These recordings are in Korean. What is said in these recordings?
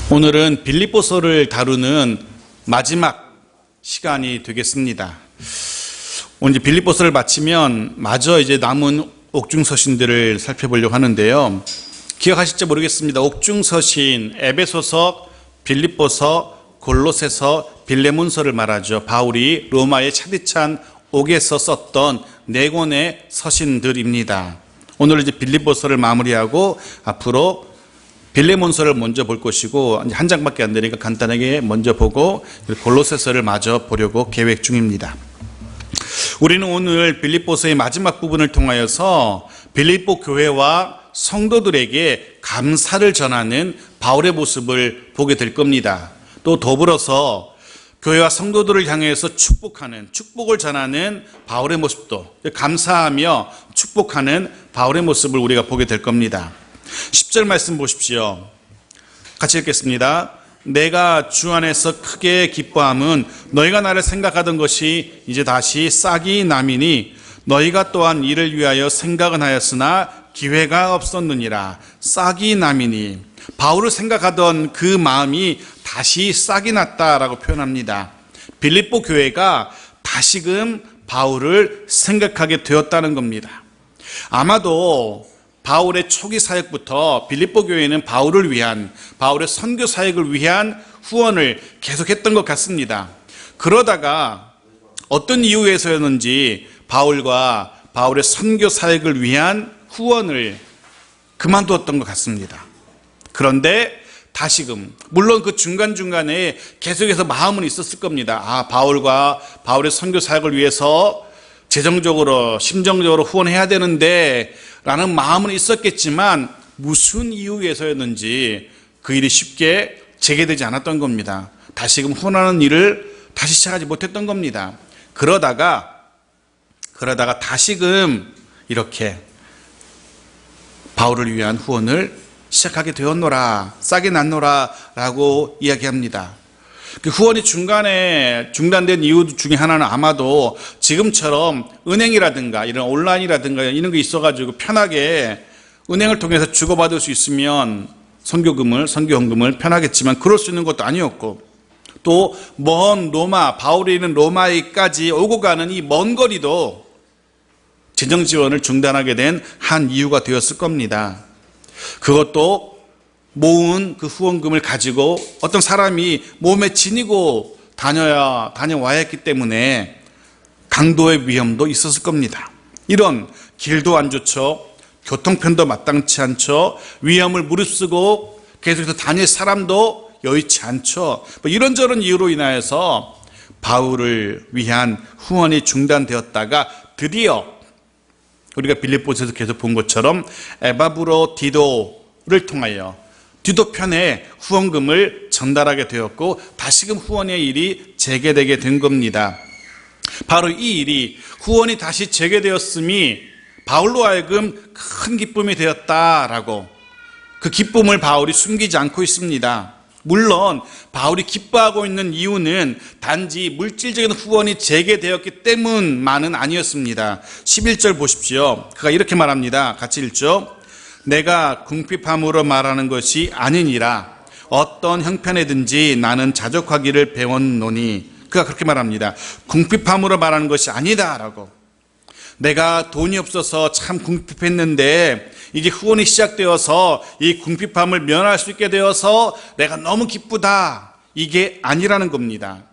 오늘은 빌립보서를 다루는 마지막 시간이 되겠습니다. 오늘 빌립보서를 마치면 마저 이제 남은 옥중서신들을 살펴보려고 하는데요. 기억하실지 모르겠습니다. 옥중서신, 에베소서, 빌립보서, 골로새서, 빌레몬서를 말하죠. 바울이 로마의 차디찬 옥에서 썼던 4권의 서신들입니다. 오늘 이제 빌립보서를 마무리하고 앞으로 빌레몬서를 먼저 볼 것이고, 한 장밖에 안 되니까 간단하게 먼저 보고 골로새서를 마저 보려고 계획 중입니다. 우리는 오늘 빌립보서의 마지막 부분을 통하여서 빌립보 교회와 성도들에게 감사를 전하는 바울의 모습을 보게 될 겁니다. 또 더불어서 교회와 성도들을 향해서 축복을 전하는 바울의 모습도, 감사하며 축복하는 바울의 모습을 우리가 보게 될 겁니다. 10절 말씀 보십시오. 같이 읽겠습니다. 내가 주 안에서 크게 기뻐함은 너희가 나를 생각하던 것이 이제 다시 싹이 나미니 너희가 또한 이를 위하여 생각은 하였으나 기회가 없었느니라. 싹이 나미니, 바울을 생각하던 그 마음이 다시 싹이 났다라고 표현합니다. 빌립보 교회가 다시금 바울을 생각하게 되었다는 겁니다. 아마도 바울의 초기 사역부터 빌립보 교회는 바울을 위한, 바울의 선교 사역을 위한 후원을 계속했던 것 같습니다. 그러다가 어떤 이유에서였는지 바울과 바울의 선교 사역을 위한 후원을 그만두었던 것 같습니다. 그런데 다시금, 물론 그 중간중간에 계속해서 마음은 있었을 겁니다. 바울과 바울의 선교 사역을 위해서 재정적으로, 심정적으로 후원해야 되는데 라는 마음은 있었겠지만 무슨 이유에서였는지 그 일이 쉽게 재개되지 않았던 겁니다. 다시금 후원하는 일을 다시 시작하지 못했던 겁니다. 그러다가 다시금 이렇게 바울을 위한 후원을 시작하게 되었노라, 싹이 났노라 라고 이야기합니다. 그 후원이 중간에 중단된 이유 중에 하나는 아마도 지금처럼 은행이라든가 이런 온라인이라든가 이런 게 있어가지고 편하게 은행을 통해서 주고받을 수 있으면 선교헌금을 편하겠지만 그럴 수 있는 것도 아니었고, 또 먼 로마, 바울이 있는 로마에까지 오고 가는 이 먼 거리도 재정 지원을 중단하게 된 한 이유가 되었을 겁니다. 그것도 모은 그 후원금을 가지고 어떤 사람이 몸에 지니고 다녀와야 했기 때문에 강도의 위험도 있었을 겁니다. 이런 길도 안 좋죠, 교통편도 마땅치 않죠, 위험을 무릅쓰고 계속해서 다닐 사람도 여의치 않죠. 이런저런 이유로 인하여서 바울을 위한 후원이 중단되었다가 드디어 우리가 빌립보서에서 계속 본 것처럼 에바브로 디도를 통하여 디도 편에 후원금을 전달하게 되었고 다시금 후원의 일이 재개되게 된 겁니다. 바로 이 일이, 후원이 다시 재개되었음이 바울로 하여금 큰 기쁨이 되었다라고, 그 기쁨을 바울이 숨기지 않고 있습니다. 물론 바울이 기뻐하고 있는 이유는 단지 물질적인 후원이 재개되었기 때문만은 아니었습니다. 11절 보십시오. 그가 이렇게 말합니다. 같이 읽죠. 내가 궁핍함으로 말하는 것이 아니니라. 어떤 형편에든지 나는 자족하기를 배웠노니. 그가 그렇게 말합니다. 궁핍함으로 말하는 것이 아니다라고. 내가 돈이 없어서 참 궁핍했는데 이제 후원이 시작되어서 이 궁핍함을 면할 수 있게 되어서 내가 너무 기쁘다, 이게 아니라는 겁니다.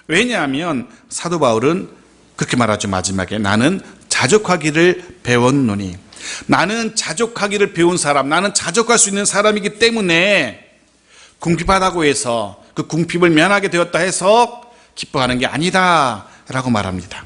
왜냐하면 사도 바울은 그렇게 말하죠. 마지막에 나는 자족하기를 배웠노니. 나는 자족하기를 배운 사람, 나는 자족할 수 있는 사람이기 때문에 궁핍하다고 해서 그 궁핍을 면하게 되었다 해서 기뻐하는 게 아니다 라고 말합니다.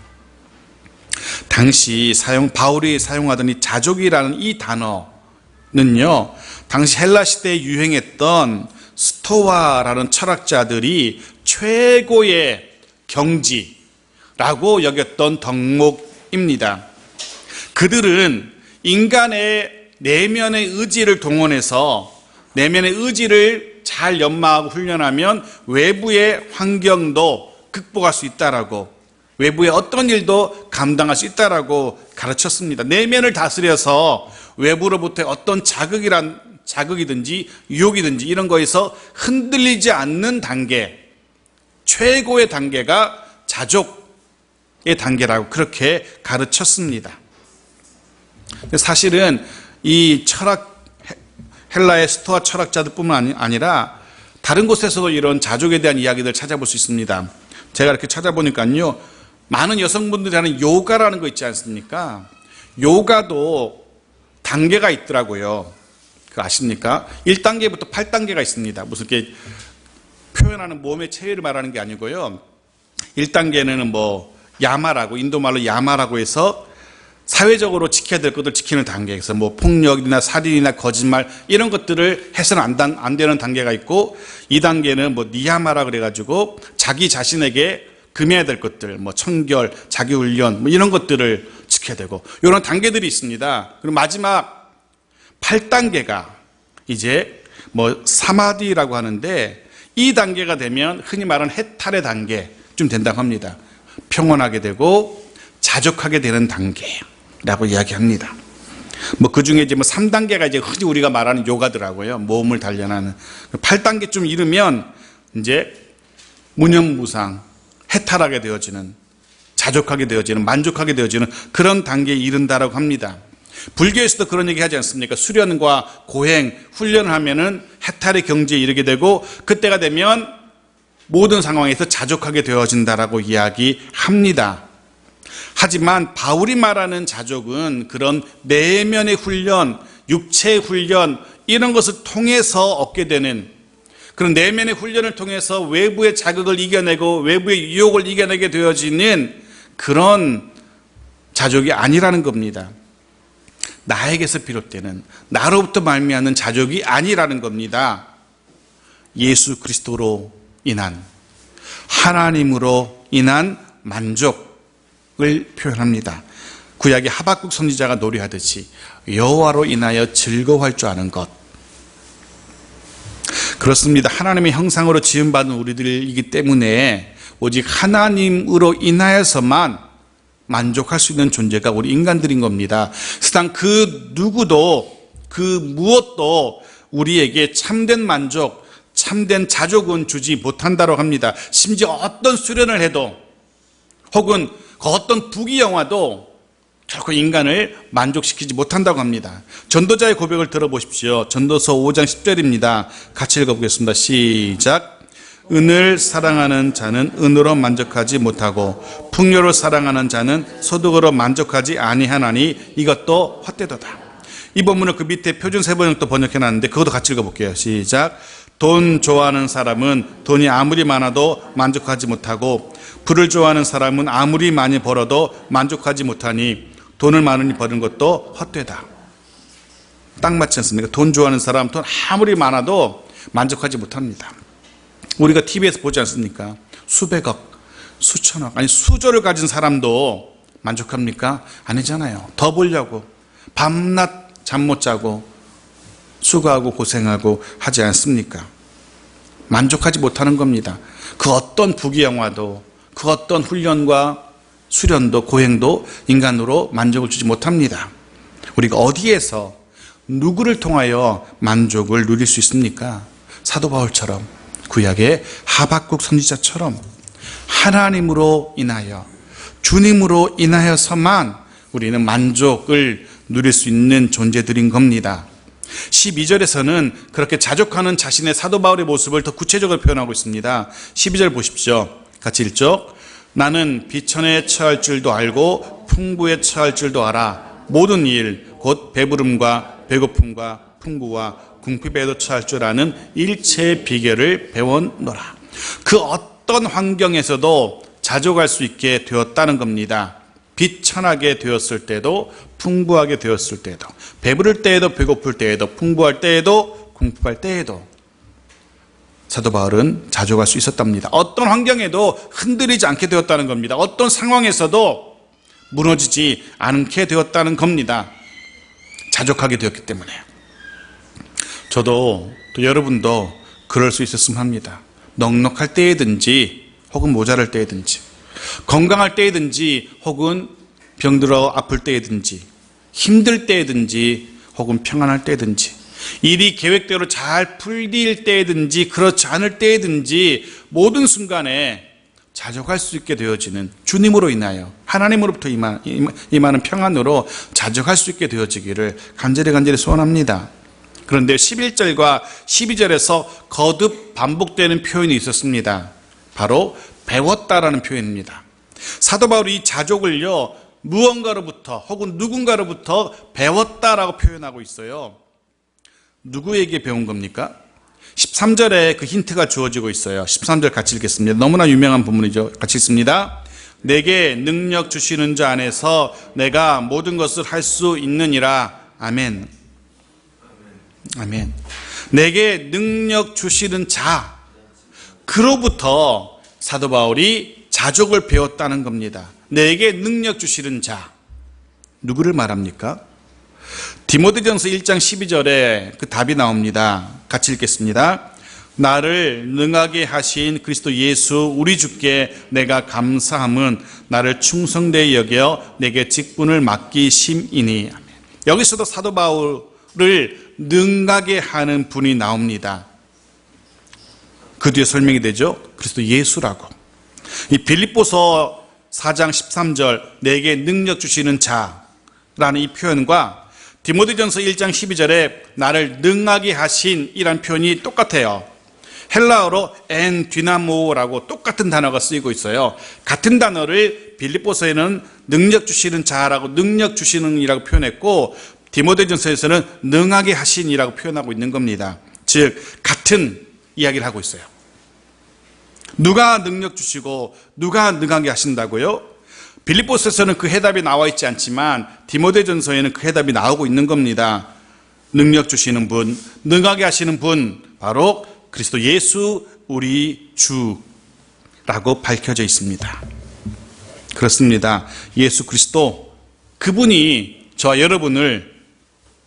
당시 바울이 사용하던 이 자족이라는 이 단어는요, 당시 헬라 시대에 유행했던 스토아라는 철학자들이 최고의 경지라고 여겼던 덕목입니다. 그들은 인간의 내면의 의지를 동원해서 내면의 의지를 잘 연마하고 훈련하면 외부의 환경도 극복할 수 있다라고, 외부의 어떤 일도 감당할 수 있다라고 가르쳤습니다. 내면을 다스려서 외부로부터 어떤 자극이든지 유혹이든지 이런 거에서 흔들리지 않는 단계, 최고의 단계가 자족의 단계라고 그렇게 가르쳤습니다. 사실은 이 철학, 헬라의 스토아 철학자들뿐만 아니라 다른 곳에서도 이런 자족에 대한 이야기들을 찾아볼 수 있습니다. 제가 이렇게 찾아보니까요, 많은 여성분들이 하는 요가라는 거 있지 않습니까? 요가도 단계가 있더라고요. 그거 아십니까? 1단계부터 8단계가 있습니다. 무슨 이렇게 표현하는 몸의 체위를 말하는 게 아니고요. 1단계는 뭐 야마라고, 인도말로 야마라고 해서 사회적으로 지켜야 될 것들 지키는 단계에서 뭐 폭력이나 살인이나 거짓말 이런 것들을 해서는 안 되는 단계가 있고, 2단계는 뭐 니야마라 그래가지고 자기 자신에게 금해야 될 것들, 뭐 청결, 자기훈련 뭐 이런 것들을 지켜야 되고, 이런 단계들이 있습니다. 그리고 마지막 8단계가 이제 뭐 사마디라고 하는데, 이 단계가 되면 흔히 말하는 해탈의 단계쯤 된다고 합니다. 평온하게 되고 자족하게 되는 단계라고 이야기합니다. 뭐 그 중에 이제 뭐 3단계가 이제 흔히 우리가 말하는 요가더라고요. 몸을 단련하는. 8단계쯤 이르면 이제 무념무상, 해탈하게 되어지는, 자족하게 되어지는, 만족하게 되어지는 그런 단계에 이른다라고 합니다. 불교에서도 그런 얘기 하지 않습니까? 수련과 고행, 훈련을 하면은 해탈의 경지에 이르게 되고, 그때가 되면 모든 상황에서 자족하게 되어진다라고 이야기합니다. 하지만 바울이 말하는 자족은 그런 내면의 훈련, 육체의 훈련 이런 것을 통해서 얻게 되는, 그런 내면의 훈련을 통해서 외부의 자극을 이겨내고 외부의 유혹을 이겨내게 되어지는 그런 자족이 아니라는 겁니다. 나에게서 비롯되는, 나로부터 말미암는 자족이 아니라는 겁니다. 예수 그리스도로 인한, 하나님으로 인한 만족을 표현합니다. 구약의 하박국 선지자가 노래하듯이 여호와로 인하여 즐거워할 줄 아는 것. 그렇습니다. 하나님의 형상으로 지음받은 우리들이기 때문에 오직 하나님으로 인하여서만 만족할 수 있는 존재가 우리 인간들인 겁니다. 세상 그 누구도, 그 무엇도 우리에게 참된 만족, 참된 자족은 주지 못한다고 합니다. 심지어 어떤 수련을 해도, 혹은 그 어떤 부귀영화도 결코 인간을 만족시키지 못한다고 합니다. 전도자의 고백을 들어보십시오. 전도서 5장 10절입니다. 같이 읽어보겠습니다. 시작. 은을 사랑하는 자는 은으로 만족하지 못하고 풍요를 사랑하는 자는 소득으로 만족하지 아니하나니 이것도 헛되도다. 이 본문을 그 밑에 표준 세번역도 번역해놨는데 그것도 같이 읽어볼게요. 시작. 돈 좋아하는 사람은 돈이 아무리 많아도 만족하지 못하고 부를 좋아하는 사람은 아무리 많이 벌어도 만족하지 못하니 돈을 많이 버는 것도 헛되다. 딱 맞지 않습니까? 돈 좋아하는 사람, 돈 아무리 많아도 만족하지 못합니다. 우리가 TV에서 보지 않습니까? 수백억, 수천억, 아니 수조를 가진 사람도 만족합니까? 아니잖아요. 더 벌려고 밤낮 잠 못 자고 수고하고 고생하고 하지 않습니까? 만족하지 못하는 겁니다. 그 어떤 부귀영화도, 그 어떤 훈련과 수련도 고행도 인간으로 만족을 주지 못합니다. 우리가 어디에서 누구를 통하여 만족을 누릴 수 있습니까? 사도 바울처럼, 구약의 하박국 선지자처럼 하나님으로 인하여, 주님으로 인하여서만 우리는 만족을 누릴 수 있는 존재들인 겁니다. 12절에서는 그렇게 자족하는 자신의 사도 바울의 모습을 더 구체적으로 표현하고 있습니다. 12절 보십시오. 같이 읽죠. 나는 비천에 처할 줄도 알고 풍부에 처할 줄도 알아. 모든 일, 곧 배부름과 배고픔과 풍부와 궁핍에도 처할 줄 아는 일체의 비결을 배웠노라. 그 어떤 환경에서도 자족할 수 있게 되었다는 겁니다. 비천하게 되었을 때도, 풍부하게 되었을 때도, 배부를 때에도, 배고플 때에도, 풍부할 때에도, 궁핍할 때에도 사도 바울은 자족할 수 있었답니다. 어떤 환경에도 흔들리지 않게 되었다는 겁니다. 어떤 상황에서도 무너지지 않게 되었다는 겁니다. 자족하게 되었기 때문에. 저도 또 여러분도 그럴 수 있었으면 합니다. 넉넉할 때이든지 혹은 모자랄 때이든지, 건강할 때이든지 혹은 병들어 아플 때이든지, 힘들 때이든지 혹은 평안할 때이든지, 일이 계획대로 잘 풀릴 때든지 그렇지 않을 때든지 모든 순간에 자족할 수 있게 되어지는, 주님으로 인하여 하나님으로부터 임하는 평안으로 자족할 수 있게 되어지기를 간절히 소원합니다. 그런데 11절과 12절에서 거듭 반복되는 표현이 있었습니다. 바로 배웠다라는 표현입니다. 사도 바울이 이 자족을요, 무언가로부터 혹은 누군가로부터 배웠다라고 표현하고 있어요. 누구에게 배운 겁니까? 13절에 그 힌트가 주어지고 있어요. 13절 같이 읽겠습니다. 너무나 유명한 본문이죠. 같이 읽습니다. 내게 능력 주시는 자 안에서 내가 모든 것을 할 수 있느니라. 아멘. 아멘. 내게 능력 주시는 자, 그로부터 사도 바울이 자족을 배웠다는 겁니다. 내게 능력 주시는 자, 누구를 말합니까? 디모데전서 1장 12절에 그 답이 나옵니다. 같이 읽겠습니다. 나를 능하게 하신 그리스도 예수 우리 주께 내가 감사함은 나를 충성되이 여겨 내게 직분을 맡기심이니. 여기서도 사도 바울을 능하게 하는 분이 나옵니다. 그 뒤에 설명이 되죠. 그리스도 예수라고. 이 빌립보서 4장 13절 내게 능력 주시는 자라는 이 표현과 디모데전서 1장 12절에 나를 능하게 하신 이란 표현이 똑같아요. 헬라어로 엔 디나모라고 똑같은 단어가 쓰이고 있어요. 같은 단어를 빌립보서에는 능력 주시는 자라고 능력 주시는 이라고 표현했고 디모데전서에서는 능하게 하신 이라고 표현하고 있는 겁니다. 즉 같은 이야기를 하고 있어요. 누가 능력 주시고 누가 능하게 하신다고요? 빌립보서에서는 그 해답이 나와 있지 않지만 디모데전서에는 그 해답이 나오고 있는 겁니다. 능력 주시는 분, 능하게 하시는 분, 바로 그리스도 예수 우리 주라고 밝혀져 있습니다. 그렇습니다. 예수 그리스도, 그분이 저와 여러분을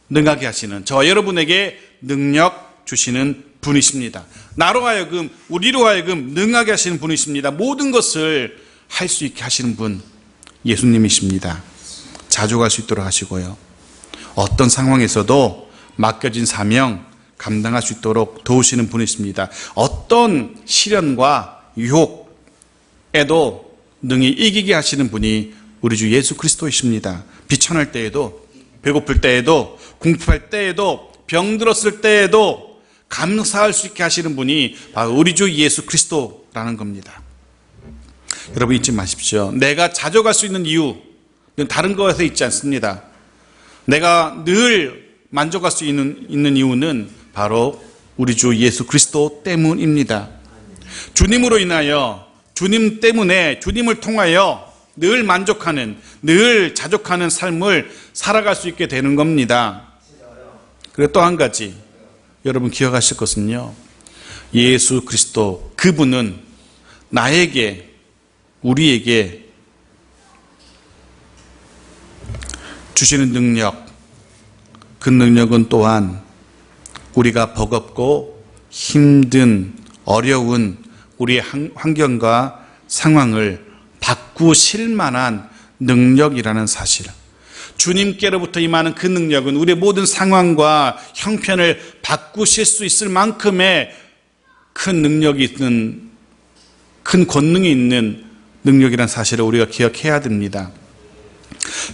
능하게 하시는, 저와 여러분에게 능력 주시는 분이십니다. 나로 하여금, 우리로 하여금 능하게 하시는 분이십니다. 모든 것을 할 수 있게 하시는 분, 예수님이십니다. 자족할 수 있도록 하시고요. 어떤 상황에서도 맡겨진 사명 감당할 수 있도록 도우시는 분이십니다. 어떤 시련과 유혹에도 능히 이기게 하시는 분이 우리 주 예수 그리스도이십니다. 비천할 때에도, 배고플 때에도, 궁핍할 때에도, 병들었을 때에도 감사할 수 있게 하시는 분이 바로 우리 주 예수 그리스도라는 겁니다. 여러분 잊지 마십시오. 내가 자족할 수 있는 이유는 다른 것에 있지 않습니다. 내가 늘 만족할 수 있는 이유는 바로 우리 주 예수 그리스도 때문입니다. 주님으로 인하여, 주님 때문에, 주님을 통하여 늘 만족하는, 늘 자족하는 삶을 살아갈 수 있게 되는 겁니다. 그리고 또 한 가지 여러분 기억하실 것은요, 예수 그리스도, 그분은 나에게, 우리에게 주시는 능력, 그 능력은 또한 우리가 버겁고 힘든, 어려운 우리의 환경과 상황을 바꾸실 만한 능력이라는 사실, 주님께로부터 임하는 그 능력은 우리의 모든 상황과 형편을 바꾸실 수 있을 만큼의 큰 능력이 있는, 큰 권능이 있는 능력이라는 사실을 우리가 기억해야 됩니다.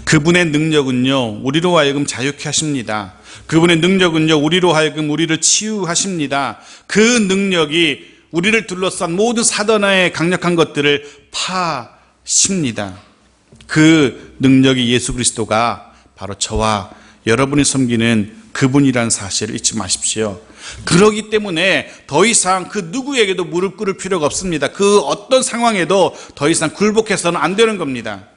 그분의 능력은요, 우리로 하여금 자유케 하십니다. 그분의 능력은요, 우리로 하여금 우리를 치유하십니다. 그 능력이 우리를 둘러싼 모든 사단의 강력한 것들을 파십니다. 그 능력이 예수 그리스도가 바로 저와 여러분이 섬기는 그분이라는 사실을 잊지 마십시오. 그러기 때문에 더 이상 그 누구에게도 무릎 꿇을 필요가 없습니다. 그 어떤 상황에도 더 이상 굴복해서는 안 되는 겁니다.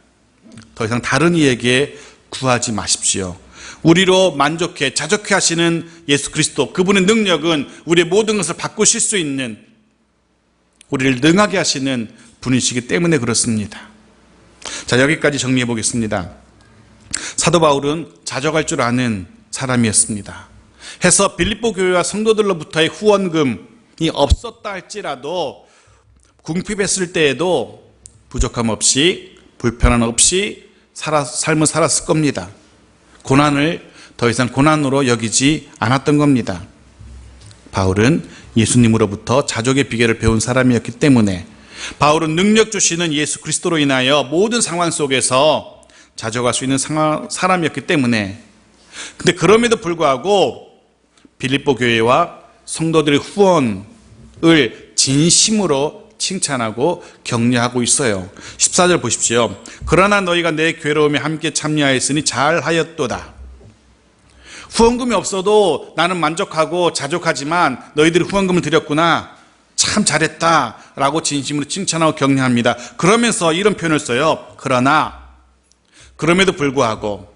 더 이상 다른 이에게 구하지 마십시오. 우리로 만족해 자족해 하시는 예수 그리스도, 그분의 능력은 우리의 모든 것을 바꾸실 수 있는, 우리를 능하게 하시는 분이시기 때문에 그렇습니다. 자, 여기까지 정리해 보겠습니다. 사도 바울은 자족할 줄 아는 사람이었습니다. 해서 빌립보 교회와 성도들로부터의 후원금이 없었다 할지라도 궁핍했을 때에도 부족함 없이, 불편함 없이 삶을 살았을 겁니다. 고난을 더 이상 고난으로 여기지 않았던 겁니다. 바울은 예수님으로부터 자족의 비결을 배운 사람이었기 때문에, 바울은 능력 주시는 예수 그리스도로 인하여 모든 상황 속에서 자족할 수 있는 사람이었기 때문에, 근데 그럼에도 불구하고 빌립보 교회와 성도들의 후원을 진심으로 칭찬하고 격려하고 있어요. 14절 보십시오. 그러나 너희가 내 괴로움에 함께 참여하였으니 잘하였도다. 후원금이 없어도 나는 만족하고 자족하지만 너희들이 후원금을 드렸구나, 참 잘했다 라고 진심으로 칭찬하고 격려합니다. 그러면서 이런 표현을 써요. 그러나, 그럼에도 불구하고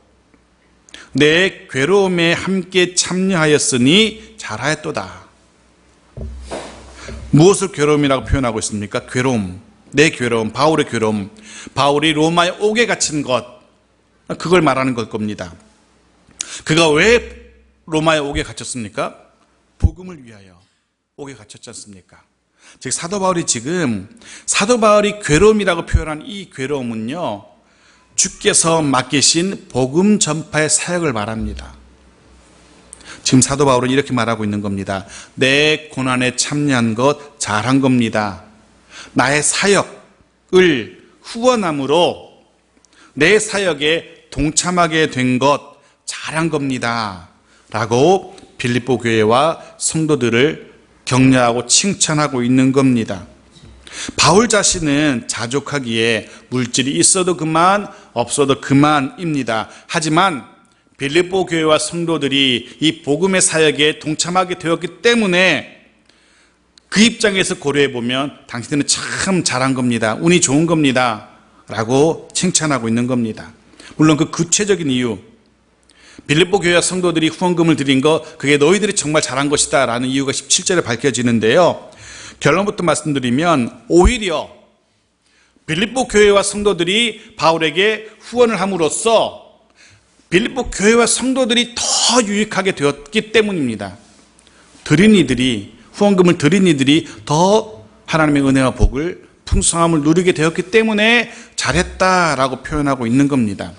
내 괴로움에 함께 참여하였으니 잘하였도다. 무엇을 괴로움이라고 표현하고 있습니까? 괴로움, 내 괴로움, 바울의 괴로움, 바울이 로마에 옥에 갇힌 것, 그걸 말하는 걸 겁니다. 그가 왜 로마에 옥에 갇혔습니까? 복음을 위하여 옥에 갇혔지 않습니까? 즉 사도 바울이 괴로움이라고 표현한 이 괴로움은요, 주께서 맡기신 복음 전파의 사역을 말합니다. 지금 사도 바울은 이렇게 말하고 있는 겁니다. 내 고난에 참여한 것 잘한 겁니다. 나의 사역을 후원함으로 내 사역에 동참하게 된 것 잘한 겁니다 라고 빌립보 교회와 성도들을 격려하고 칭찬하고 있는 겁니다. 바울 자신은 자족하기에 물질이 있어도 그만, 없어도 그만입니다. 하지만 빌립보 교회와 성도들이 이 복음의 사역에 동참하게 되었기 때문에 그 입장에서 고려해 보면 당신들은 참 잘한 겁니다, 운이 좋은 겁니다 라고 칭찬하고 있는 겁니다. 물론 그 구체적인 이유, 빌립보 교회와 성도들이 후원금을 드린 거, 그게 너희들이 정말 잘한 것이다 라는 이유가 17절에 밝혀지는데요, 결론부터 말씀드리면 오히려 빌립보 교회와 성도들이 바울에게 후원을 함으로써 빌립보 교회와 성도들이 더 유익하게 되었기 때문입니다. 후원금을 드린 이들이 더 하나님의 은혜와 복을, 풍성함을 누리게 되었기 때문에 잘했다라고 표현하고 있는 겁니다.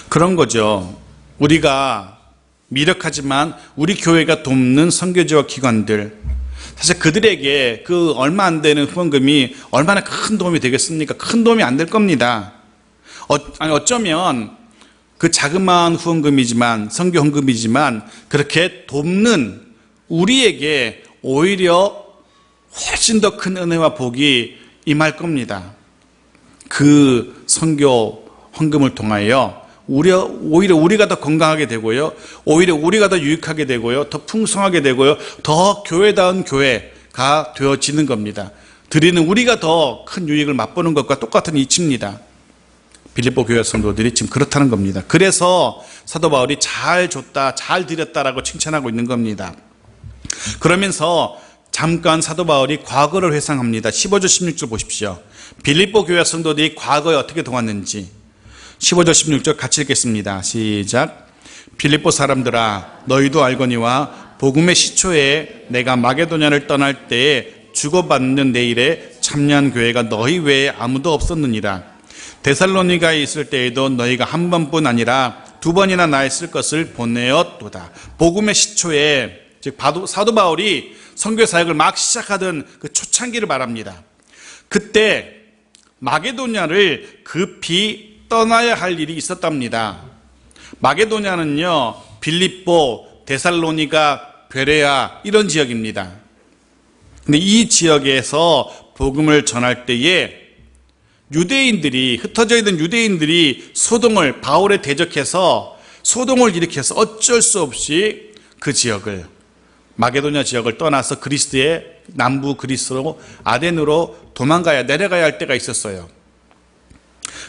그런 거죠. 우리가 미력하지만 우리 교회가 돕는 선교지와 기관들, 사실 그들에게 그 얼마 안 되는 후원금이 얼마나 큰 도움이 되겠습니까? 큰 도움이 안 될 겁니다. 어쩌면 그 자그마한 후원금이지만, 선교 헌금이지만 그렇게 돕는 우리에게 오히려 훨씬 더 큰 은혜와 복이 임할 겁니다. 그 선교 헌금을 통하여 오히려 우리가 더 건강하게 되고요, 오히려 우리가 더 유익하게 되고요, 더 풍성하게 되고요, 더 교회다운 교회가 되어지는 겁니다. 드리는 우리가 더 큰 유익을 맛보는 것과 똑같은 이치입니다. 빌립보 교회 성도들이 지금 그렇다는 겁니다. 그래서 사도 바울이 잘 줬다, 잘 드렸다라고 칭찬하고 있는 겁니다. 그러면서 잠깐 사도 바울이 과거를 회상합니다. 15절 16절 보십시오. 빌립보 교회 성도들이 과거에 어떻게 도왔는지 15절 16절 같이 읽겠습니다. 시작. 빌립보 사람들아, 너희도 알거니와 복음의 시초에 내가 마게도냐를 떠날 때에 주고받는 내 일에 참여한 교회가 너희 외에 아무도 없었느니라. 데살로니가에 있을 때에도 너희가 한 번뿐 아니라 두 번이나 나 있을 것을 보내었도다. 복음의 시초에, 즉 사도 바울이 선교 사역을 막 시작하던 그 초창기를 말합니다. 그때 마게도냐를 급히 떠나야 할 일이 있었답니다. 마게도냐는요, 빌립보, 데살로니가, 베레아 이런 지역입니다. 근데 이 지역에서 복음을 전할 때에 흩어져 있는 유대인들이 바울에 대적해서 소동을 일으켜서 어쩔 수 없이 그 지역을, 마게도냐 지역을 떠나서 그리스의 남부 그리스로 아덴으로 내려가야 할 때가 있었어요.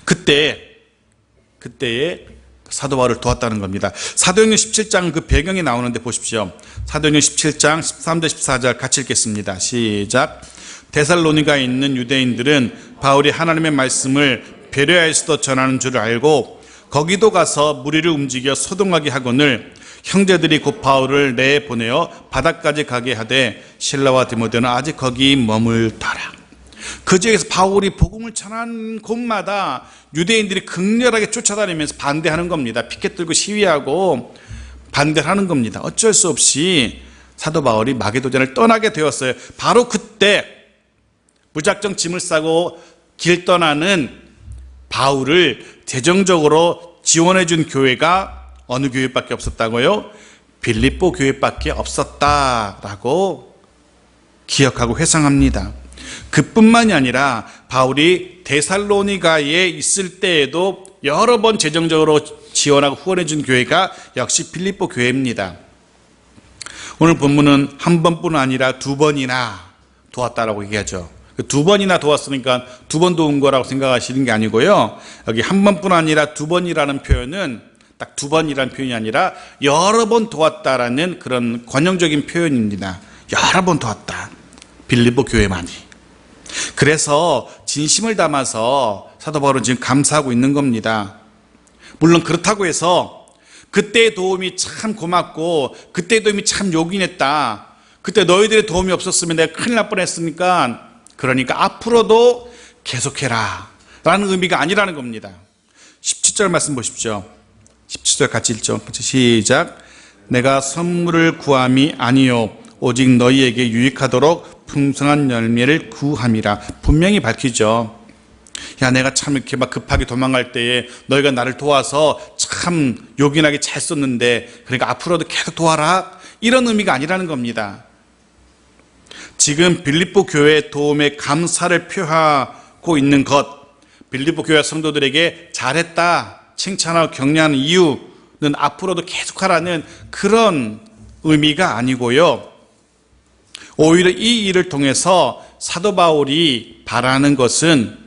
그때에 사도 바울을 도왔다는 겁니다. 사도행전 17장 그 배경이 나오는데 보십시오. 사도행전 17장 13절 14절 같이 읽겠습니다. 시작. 데살로니가에 있는 유대인들은 바울이 하나님의 말씀을 베레아에서도 전하는 줄 알고 거기도 가서 무리를 움직여 소동하게 하거늘 형제들이 곧 바울을 내보내어 바다까지 가게 하되 실라와 디모데는 아직 거기 머물더라. 그 지역에서 바울이 복음을 전한 곳마다 유대인들이 극렬하게 쫓아다니면서 반대하는 겁니다. 피켓 들고 시위하고 반대를 하는 겁니다. 어쩔 수 없이 사도 바울이 마게도냐를 떠나게 되었어요. 바로 그때 무작정 짐을 싸고 길 떠나는 바울을 재정적으로 지원해 준 교회가 어느 교회밖에 없었다고요? 빌립보 교회밖에 없었다라고 기억하고 회상합니다. 그뿐만이 아니라 바울이 데살로니가에 있을 때에도 여러 번 재정적으로 지원하고 후원해 준 교회가 역시 빌립보 교회입니다. 오늘 본문은 한 번뿐 아니라 두 번이나 도왔다라고 얘기하죠. 두 번이나 도왔으니까 두 번 도운 거라고 생각하시는 게 아니고요. 여기 한 번뿐 아니라 두 번이라는 표현은 딱 두 번이라는 표현이 아니라 여러 번 도왔다라는 그런 관용적인 표현입니다. 여러 번 도왔다. 빌립보 교회만이. 그래서 진심을 담아서 사도 바울은 지금 감사하고 있는 겁니다. 물론 그렇다고 해서 그때의 도움이 참 고맙고 그때의 도움이 참 요긴했다. 그때 너희들의 도움이 없었으면 내가 큰일 날 뻔했으니까 그러니까 앞으로도 계속해라 라는 의미가 아니라는 겁니다. 17절 말씀 보십시오. 17절 같이 읽죠. 시작. 내가 선물을 구함이 아니요 오직 너희에게 유익하도록 풍성한 열매를 구함이라. 분명히 밝히죠. 야, 내가 참 이렇게 막 급하게 도망갈 때에 너희가 나를 도와서 참 요긴하게 잘 썼는데 그러니까 앞으로도 계속 도와라, 이런 의미가 아니라는 겁니다. 지금 빌립보 교회의 도움에 감사를 표하고 있는 것, 빌립보 교회 성도들에게 잘했다 칭찬하고 격려하는 이유는 앞으로도 계속하라는 그런 의미가 아니고요. 오히려 이 일을 통해서 사도 바울이 바라는 것은,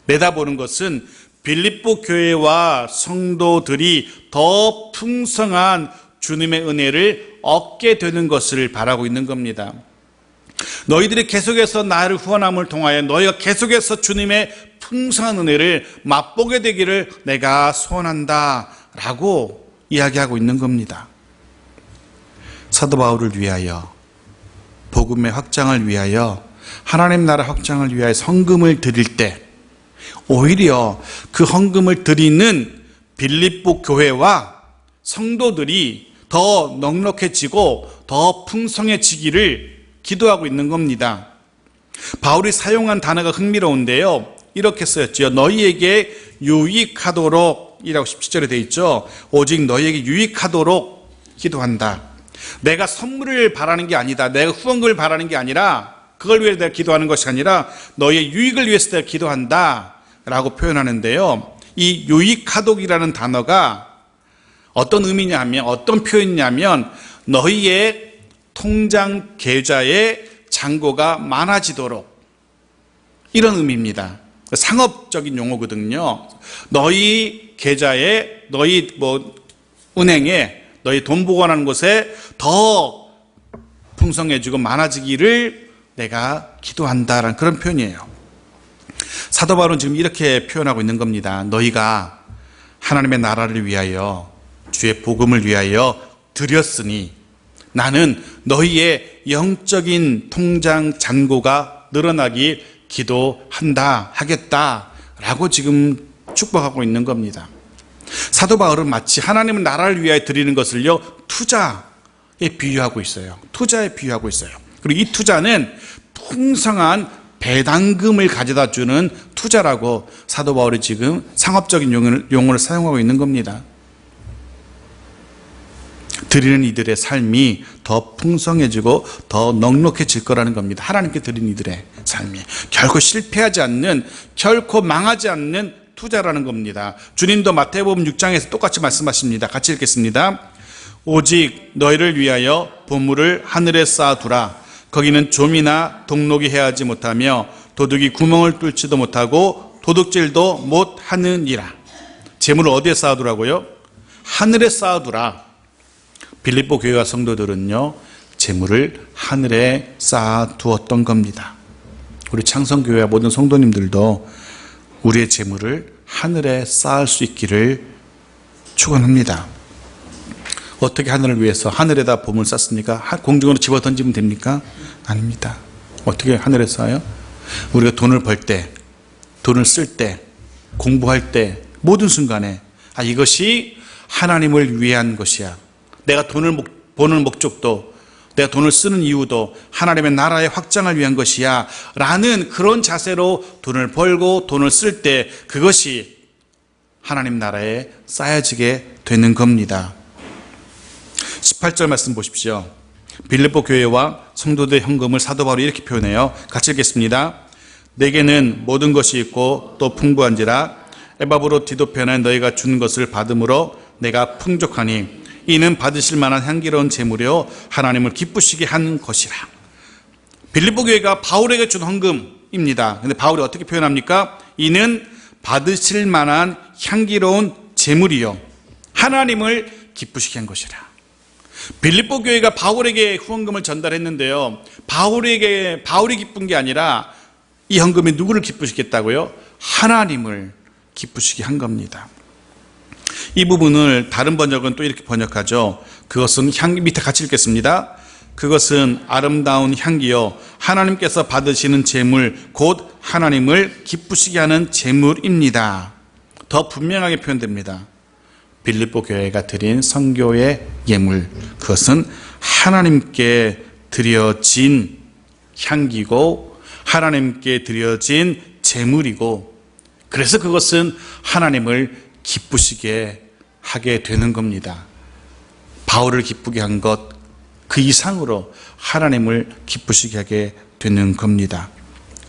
내다보는 것은 빌립보 교회와 성도들이 더 풍성한 주님의 은혜를 얻게 되는 것을 바라고 있는 겁니다. 너희들이 계속해서 나를 후원함을 통하여 너희가 계속해서 주님의 풍성한 은혜를 맛보게 되기를 내가 소원한다 라고 이야기하고 있는 겁니다. 사도 바울을 위하여, 복음의 확장을 위하여, 하나님 나라 확장을 위하여 헌금을 드릴 때 오히려 그 헌금을 드리는 빌립보 교회와 성도들이 더 넉넉해지고 더 풍성해지기를 기도하고 있는 겁니다. 바울이 사용한 단어가 흥미로운데요. 이렇게 쓰였죠. 너희에게 유익하도록 이라고 17절에 되어 있죠. 오직 너희에게 유익하도록 기도한다. 내가 선물을 바라는 게 아니다. 내가 후원금을 바라는 게 아니라, 그걸 위해 내가 기도하는 것이 아니라 너희의 유익을 위해서 내가 기도한다 라고 표현하는데요. 이 유익하도록이라는 단어가 어떤 의미냐면, 어떤 표현이냐면 너희의 통장 계좌의 잔고가 많아지도록, 이런 의미입니다. 상업적인 용어거든요. 너희 계좌에, 너희 은행에, 너희 돈 보관하는 곳에 더 풍성해지고 많아지기를 내가 기도한다라는 그런 표현이에요. 사도 바울은 지금 이렇게 표현하고 있는 겁니다. 너희가 하나님의 나라를 위하여, 주의 복음을 위하여 드렸으니 나는 너희의 영적인 통장 잔고가 늘어나길 기도한다, 하겠다라고 지금 축복하고 있는 겁니다. 사도 바울은 마치 하나님의 나라를 위하여 드리는 것을요, 투자에 비유하고 있어요. 투자에 비유하고 있어요. 그리고 이 투자는 풍성한 배당금을 가져다 주는 투자라고 사도 바울이 지금 상업적인 용어를 사용하고 있는 겁니다. 드리는 이들의 삶이 더 풍성해지고 더 넉넉해질 거라는 겁니다. 하나님께 드리는 이들의 삶이 결코 실패하지 않는, 결코 망하지 않는 투자라는 겁니다. 주님도 마태복음 6장에서 똑같이 말씀하십니다. 같이 읽겠습니다. 오직 너희를 위하여 보물을 하늘에 쌓아두라. 거기는 좀이나 동록이 해하지 못하며 도둑이 구멍을 뚫지도 못하고 도둑질도 못하느니라. 재물을 어디에 쌓아두라고요? 하늘에 쌓아두라. 빌립보 교회와 성도들은요, 재물을 하늘에 쌓아두었던 겁니다. 우리 창성교회와 모든 성도님들도 우리의 재물을 하늘에 쌓을 수 있기를 축원합니다. 어떻게 하늘을 위해서 하늘에다 보물 쌓습니까? 공중으로 집어 던지면 됩니까? 아닙니다. 어떻게 하늘에 쌓아요? 우리가 돈을 벌 때, 돈을 쓸 때, 공부할 때, 모든 순간에 이것이 하나님을 위한 것이야. 내가 돈을 버는 목적도, 내가 돈을 쓰는 이유도 하나님의 나라의 확장을 위한 것이야 라는 그런 자세로 돈을 벌고 돈을 쓸 때 그것이 하나님 나라에 쌓여지게 되는 겁니다. 18절 말씀 보십시오. 빌립보 교회와 성도들의 헌금을 사도 바울이 이렇게 표현해요. 같이 읽겠습니다. 내게는 모든 것이 있고 또 풍부한지라 에바브로 편에 너희가 준 것을 받음으로 내가 풍족하니 이는 받으실 만한 향기로운 제물이요 하나님을 기쁘시게 한 것이라. 빌립보 교회가 바울에게 준 헌금입니다. 근데 바울이 어떻게 표현합니까? 이는 받으실 만한 향기로운 제물이요 하나님을 기쁘시게 한 것이라. 빌립보 교회가 바울에게 후원금을 전달했는데요, 바울이 기쁜 게 아니라 이 헌금이 누구를 기쁘시겠다고요? 하나님을 기쁘시게 한 겁니다. 이 부분을 다른 번역은 또 이렇게 번역하죠. 그것은 향기, 밑에 같이 읽겠습니다. 그것은 아름다운 향기요 하나님께서 받으시는 제물 곧 하나님을 기쁘시게 하는 제물입니다. 더 분명하게 표현됩니다. 빌립보 교회가 드린 선교의 예물, 그것은 하나님께 드려진 향기고 하나님께 드려진 제물이고, 그래서 그것은 하나님을 기쁘시게 하게 되는 겁니다. 바울을 기쁘게 한 것 그 이상으로 하나님을 기쁘시게 하게 되는 겁니다.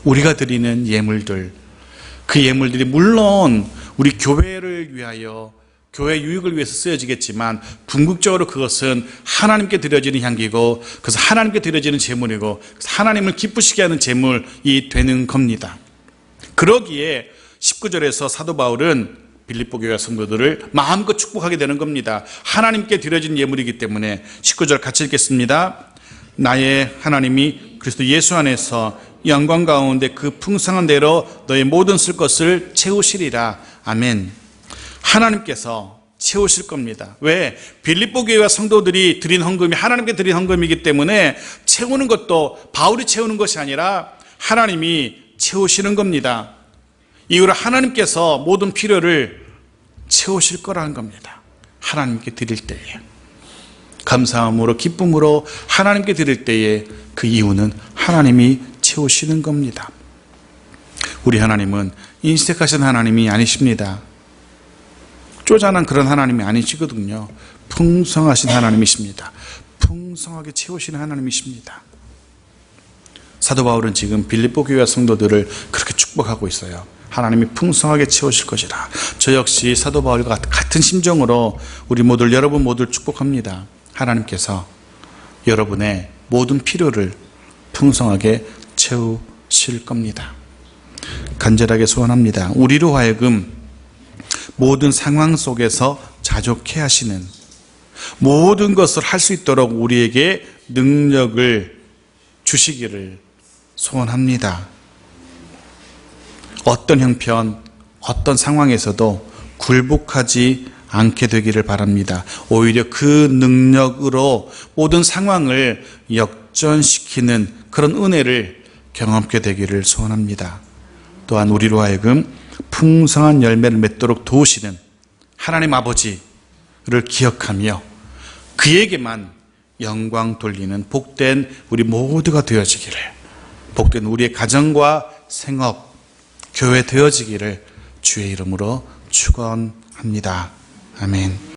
우리가 드리는 예물들, 그 예물들이 물론 우리 교회를 위하여, 교회 유익을 위해서 쓰여지겠지만 궁극적으로 그것은 하나님께 드려지는 향기고, 그래서 하나님께 드려지는 제물이고, 하나님을 기쁘시게 하는 제물이 되는 겁니다. 그러기에 19절에서 사도 바울은 빌립보 교회 성도들을 마음껏 축복하게 되는 겁니다. 하나님께 드려진 예물이기 때문에. 19절 같이 읽겠습니다. 나의 하나님이 그리스도 예수 안에서 영광 가운데 그 풍성한 대로 너의 모든 쓸 것을 채우시리라. 아멘. 하나님께서 채우실 겁니다. 왜? 빌립보 교회와 성도들이 드린 헌금이 하나님께 드린 헌금이기 때문에 채우는 것도 바울이 채우는 것이 아니라 하나님이 채우시는 겁니다. 이후로 하나님께서 모든 필요를 채우실 거라는 겁니다. 하나님께 드릴 때에, 감사함으로 기쁨으로 하나님께 드릴 때에 그 이유는 하나님이 채우시는 겁니다. 우리 하나님은 인색하신 하나님이 아니십니다. 쪼잔한 그런 하나님이 아니시거든요. 풍성하신 하나님이십니다. 풍성하게 채우시는 하나님이십니다. 사도 바울은 지금 빌립보 교회 성도들을 그렇게 축복하고 있어요. 하나님이 풍성하게 채우실 것이라. 저 역시 사도 바울과 같은 심정으로 우리 모두, 여러분 모두를 축복합니다. 하나님께서 여러분의 모든 필요를 풍성하게 채우실 겁니다. 간절하게 소원합니다. 우리로 하여금 모든 상황 속에서 자족해 하시는, 모든 것을 할 수 있도록 우리에게 능력을 주시기를 소원합니다. 어떤 형편, 어떤 상황에서도 굴복하지 않게 되기를 바랍니다. 오히려 그 능력으로 모든 상황을 역전시키는 그런 은혜를 경험하게 되기를 소원합니다. 또한 우리로 하여금 풍성한 열매를 맺도록 도우시는 하나님 아버지를 기억하며 그에게만 영광 돌리는 복된 우리 모두가 되어지기를, 복된 우리의 가정과 생업, 교회 되어지기를 주의 이름으로 축원합니다. 아멘.